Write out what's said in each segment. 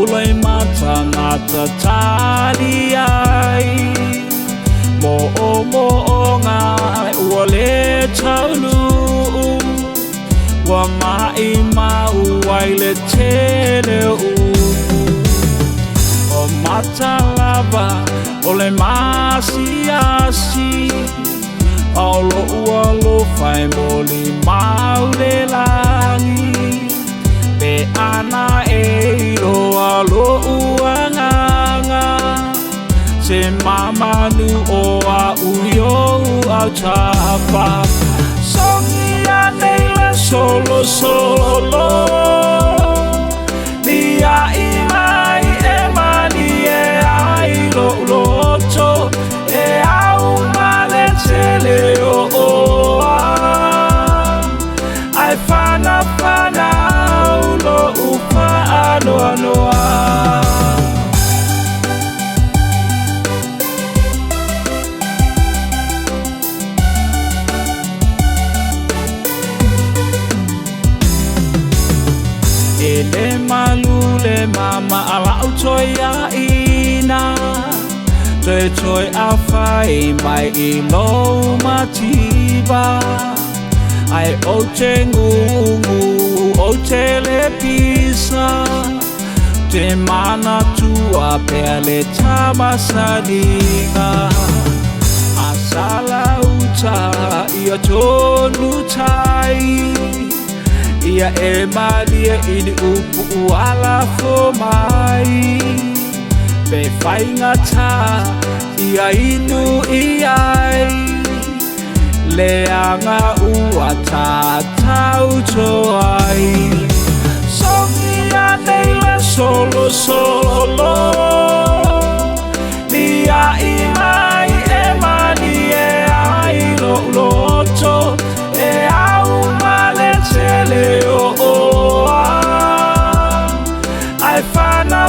ulai mata ngata taliai mo ngai wale chaulu wa mai mau wai le tele o mata lava ole masiasi Alo alo fai moli mau le langi Pe ana e lo alo uanganga Se mama nu o a uyo au chapa Songi ane le solo solo Nia imai e mani e ai lo loto E au male tele Ai fana ulo upa anoa Ele malule mama ala utoya ina Toi a fai mai I lo matiba Ai o te ngungu o te le pisa Te mana tua pele tamasadinga Asala uta ia tonu tai Ia e malia ini upu ala fo mai Be fai ngata ia inu iai Leanga ua tatau toai Songi anei le solo solo Nia imai e mani e ai lo loto E au male tele oa Ai fana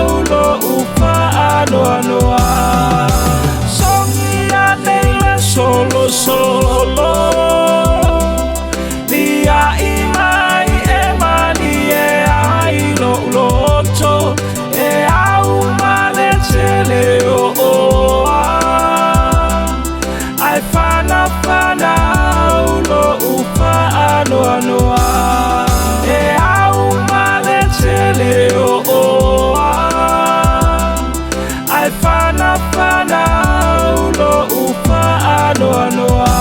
ulo upa anoa Solo solo Nia imai e mani e ai lo loto E au male tele oa Ai fana ulo upa anoa E au male tele oa Ai fana ulo upa anoa